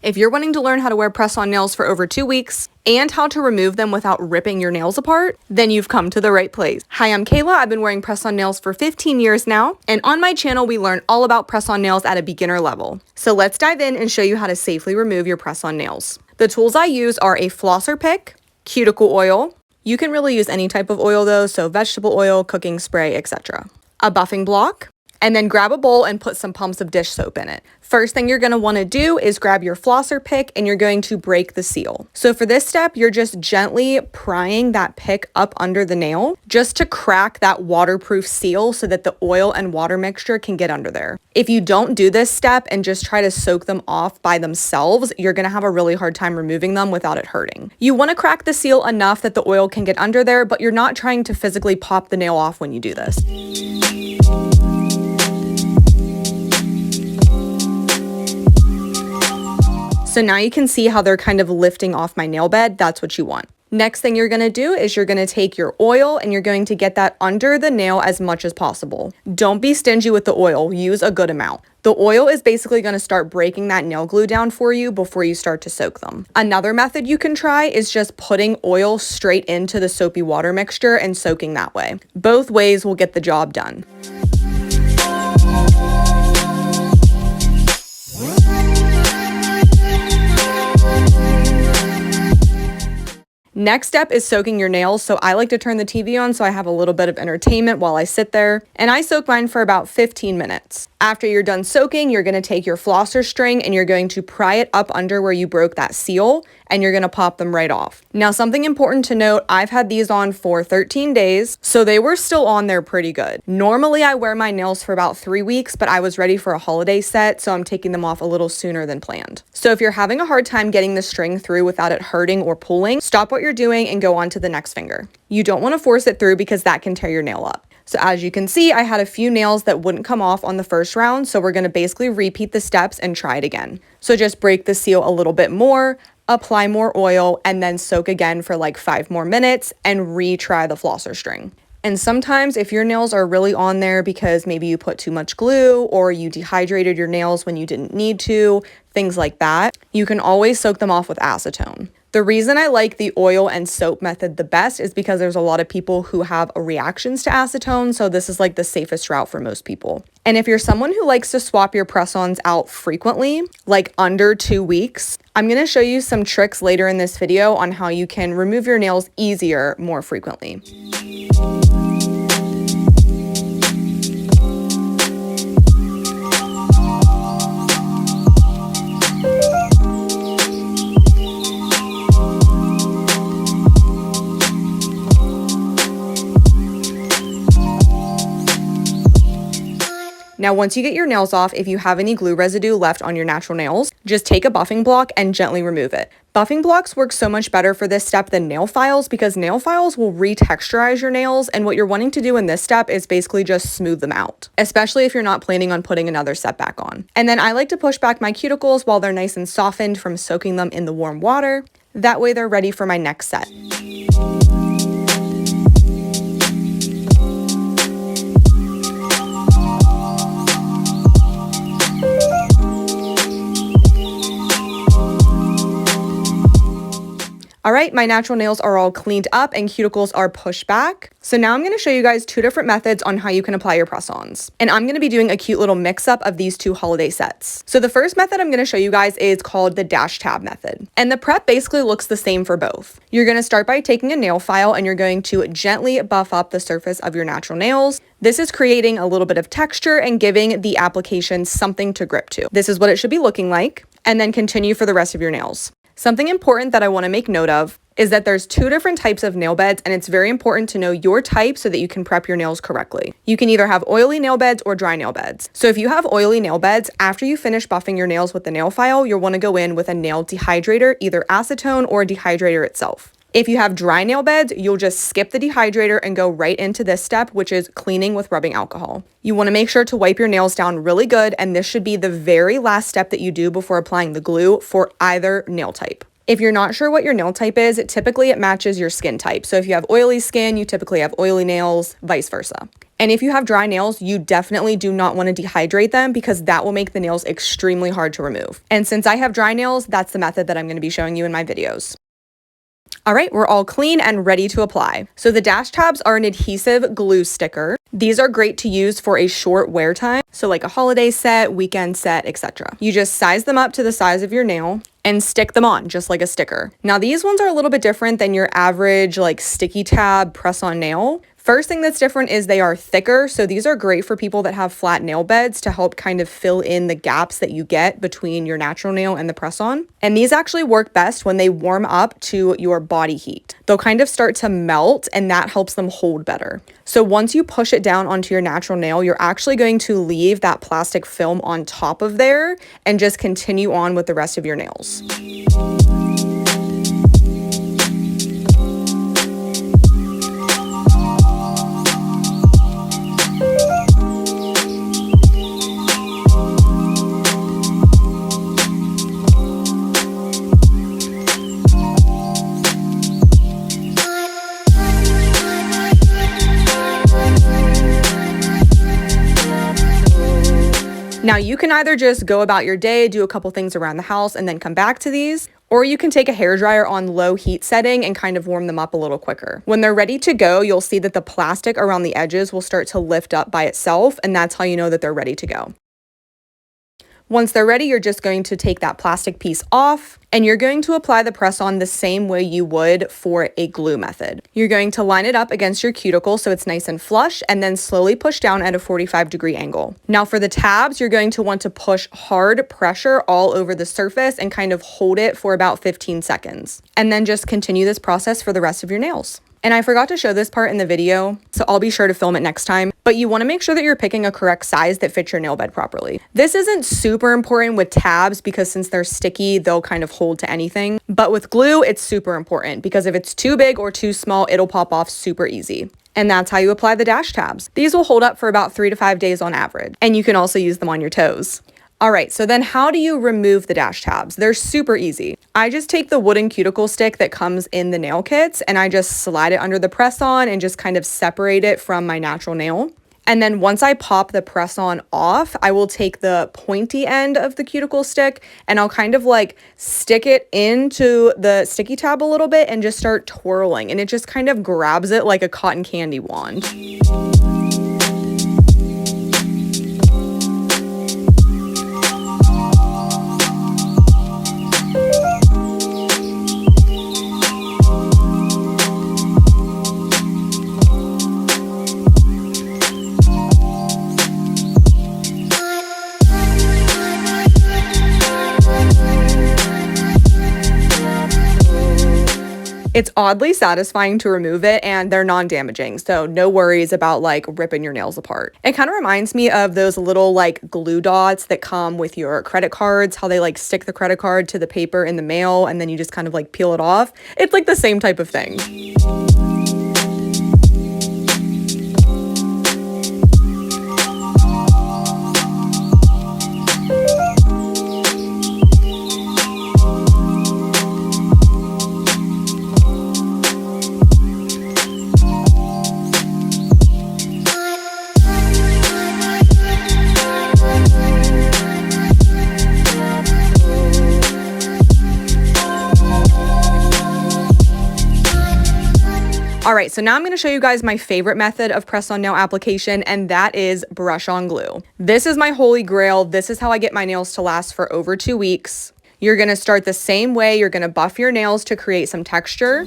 If you're wanting to learn how to wear press-on nails for over 2 weeks and how to remove them without ripping your nails apart, then you've come to the right place. Hi, I'm Kayla. I've been wearing press-on nails for 15 years now, and on my channel, we learn all about press-on nails at a beginner level. So let's dive in and show you how to safely remove your press-on nails. The tools I use are a flosser pick, cuticle oil. You can really use any type of oil though, so vegetable oil, cooking spray, etc. A buffing block, and then grab a bowl and put some pumps of dish soap in it. First thing you're gonna wanna do is grab your flosser pick and you're going to break the seal. So for this step, you're just gently prying that pick up under the nail just to crack that waterproof seal so that the oil and water mixture can get under there. If you don't do this step and just try to soak them off by themselves, you're gonna have a really hard time removing them without it hurting. You wanna crack the seal enough that the oil can get under there, but you're not trying to physically pop the nail off when you do this. So now you can see how they're kind of lifting off my nail bed. That's what you want. Next thing you're gonna do is you're gonna take your oil and you're going to get that under the nail as much as possible. Don't be stingy with the oil, use a good amount. The oil is basically gonna start breaking that nail glue down for you before you start to soak them. Another method you can try is just putting oil straight into the soapy water mixture and soaking that way. Both ways will get the job done. Next step is soaking your nails. So I like to turn the TV on so I have a little bit of entertainment while I sit there. And I soak mine for about 15 minutes. After you're done soaking, you're gonna take your flosser string and you're going to pry it up under where you broke that seal and you're gonna pop them right off. Now, something important to note, I've had these on for 13 days, so they were still on there pretty good. Normally I wear my nails for about 3 weeks, but I was ready for a holiday set, so I'm taking them off a little sooner than planned. So if you're having a hard time getting the string through without it hurting or pulling, stop what you're doing and go on to the next finger. You don't wanna force it through because that can tear your nail up. So as you can see, I had a few nails that wouldn't come off on the first round, so we're gonna basically repeat the steps and try it again. So just break the seal a little bit more, apply more oil, and then soak again for like 5 more minutes and retry the flosser string. And sometimes if your nails are really on there because maybe you put too much glue or you dehydrated your nails when you didn't need to, things like that, you can always soak them off with acetone. The reason I like the oil and soap method the best is because there's a lot of people who have reactions to acetone, so this is like the safest route for most people. And if you're someone who likes to swap your press-ons out frequently, like under 2 weeks, I'm gonna show you some tricks later in this video on how you can remove your nails easier more frequently. Now, once you get your nails off, if you have any glue residue left on your natural nails, just take a buffing block and gently remove it. Buffing blocks work so much better for this step than nail files because nail files will retexturize your nails, and what you're wanting to do in this step is basically just smooth them out, especially if you're not planning on putting another set back on. And then I like to push back my cuticles while they're nice and softened from soaking them in the warm water. That way they're ready for my next set. All right, my natural nails are all cleaned up and cuticles are pushed back. So now I'm gonna show you guys 2 different methods on how you can apply your press-ons. And I'm gonna be doing a cute little mix-up of these 2 holiday sets. So the first method I'm gonna show you guys is called the dash tab method. And the prep basically looks the same for both. You're gonna start by taking a nail file and you're going to gently buff up the surface of your natural nails. This is creating a little bit of texture and giving the application something to grip to. This is what it should be looking like. And then continue for the rest of your nails. Something important that I want to make note of is that there's 2 different types of nail beds, and it's very important to know your type so that you can prep your nails correctly. You can either have oily nail beds or dry nail beds. So if you have oily nail beds, after you finish buffing your nails with the nail file, you'll want to go in with a nail dehydrator, either acetone or a dehydrator itself. If you have dry nail beds, you'll just skip the dehydrator and go right into this step, which is cleaning with rubbing alcohol. You want to make sure to wipe your nails down really good, and this should be the very last step that you do before applying the glue for either nail type. If you're not sure what your nail type is, typically it matches your skin type. So if you have oily skin, you typically have oily nails, vice versa. And if you have dry nails, you definitely do not want to dehydrate them because that will make the nails extremely hard to remove. And since I have dry nails, that's the method that I'm going to be showing you in my videos. All right, we're all clean and ready to apply. So the dash tabs are an adhesive glue sticker. These are great to use for a short wear time. So like a holiday set, weekend set, etc. You just size them up to the size of your nail and stick them on just like a sticker. Now these ones are a little bit different than your average like sticky tab press on nail. First thing that's different is they are thicker, so these are great for people that have flat nail beds to help kind of fill in the gaps that you get between your natural nail and the press-on. And these actually work best when they warm up to your body heat. They'll kind of start to melt and that helps them hold better. So once you push it down onto your natural nail, you're actually going to leave that plastic film on top of there and just continue on with the rest of your nails. Now you can either just go about your day, do a couple things around the house, and then come back to these, or you can take a hairdryer on low heat setting and kind of warm them up a little quicker. When they're ready to go, you'll see that the plastic around the edges will start to lift up by itself, and that's how you know that they're ready to go. Once they're ready, you're just going to take that plastic piece off and you're going to apply the press-on the same way you would for a glue method. You're going to line it up against your cuticle so it's nice and flush and then slowly push down at a 45-degree angle. Now for the tabs, you're going to want to push hard pressure all over the surface and kind of hold it for about 15 seconds. And then just continue this process for the rest of your nails. And I forgot to show this part in the video, so I'll be sure to film it next time. But you want to make sure that you're picking a correct size that fits your nail bed properly. This isn't super important with tabs because since they're sticky, they'll kind of hold to anything. But with glue, it's super important because if it's too big or too small, it'll pop off super easy. And that's how you apply the dash tabs. These will hold up for about 3 to 5 days on average. And you can also use them on your toes. All right, so then how do you remove the dash tabs? They're super easy. I just take the wooden cuticle stick that comes in the nail kits and I just slide it under the press-on and just kind of separate it from my natural nail. And then once I pop the press-on off, I will take the pointy end of the cuticle stick and I'll kind of like stick it into the sticky tab a little bit and just start twirling. And it just kind of grabs it like a cotton candy wand. It's oddly satisfying to remove it and they're non-damaging, so no worries about like ripping your nails apart. It kind of reminds me of those little like glue dots that come with your credit cards, how they like stick the credit card to the paper in the mail and then you just kind of like peel it off. It's like the same type of thing. All right, so now I'm going to show you guys my favorite method of press-on nail application, and that is brush-on glue. This is my holy grail. This is how I get my nails to last for over 2 weeks. You're going to start the same way. You're going to buff your nails to create some texture.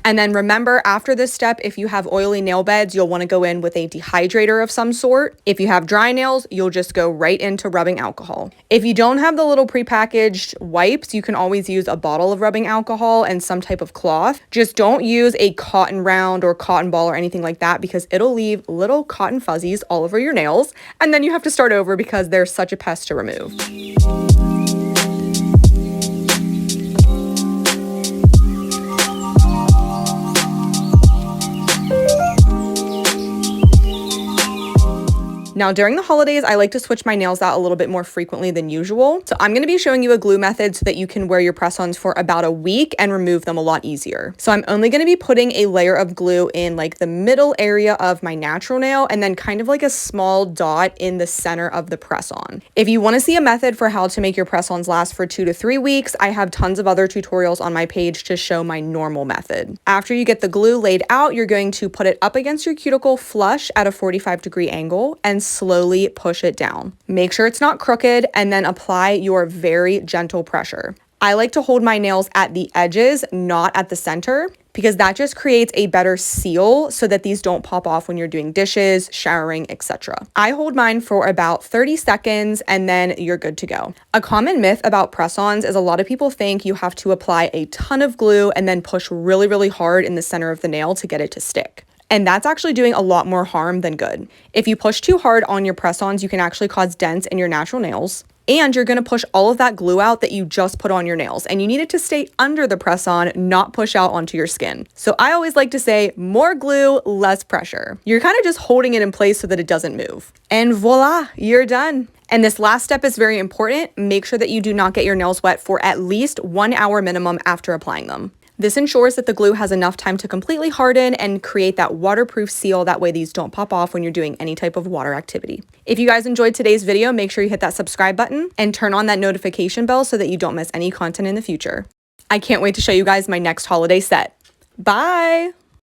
And then remember, after this step, if you have oily nail beds, you'll want to go in with a dehydrator of some sort. If you have dry nails, you'll just go right into rubbing alcohol. If you don't have the little prepackaged wipes, you can always use a bottle of rubbing alcohol and some type of cloth. Just don't use a cotton round or cotton ball or anything like that, because it'll leave little cotton fuzzies all over your nails, and then you have to start over because they're such a pest to remove. Now, during the holidays, I like to switch my nails out a little bit more frequently than usual. So I'm going to be showing you a glue method so that you can wear your press-ons for about a week and remove them a lot easier. So I'm only going to be putting a layer of glue in like the middle area of my natural nail, and then kind of like a small dot in the center of the press-on. If you want to see a method for how to make your press-ons last for 2 to 3 weeks, I have tons of other tutorials on my page to show my normal method. After you get the glue laid out, you're going to put it up against your cuticle flush at a 45-degree angle and slowly push it down. Make sure it's not crooked, and then apply your very gentle pressure. I like to hold my nails at the edges, not at the center, because that just creates a better seal so that these don't pop off when you're doing dishes, showering, etc. I hold mine for about 30 seconds and then you're good to go. A common myth about press-ons is a lot of people think you have to apply a ton of glue and then push really, really hard in the center of the nail to get it to stick. And that's actually doing a lot more harm than good. If you push too hard on your press-ons, you can actually cause dents in your natural nails. And you're going to push all of that glue out that you just put on your nails. And you need it to stay under the press-on, not push out onto your skin. So I always like to say more glue, less pressure. You're kind of just holding it in place so that it doesn't move. And voila, you're done. And this last step is very important. Make sure that you do not get your nails wet for at least 1 hour minimum after applying them. This ensures that the glue has enough time to completely harden and create that waterproof seal. That way these don't pop off when you're doing any type of water activity. If you guys enjoyed today's video, make sure you hit that subscribe button and turn on that notification bell so that you don't miss any content in the future. I can't wait to show you guys my next holiday set. Bye!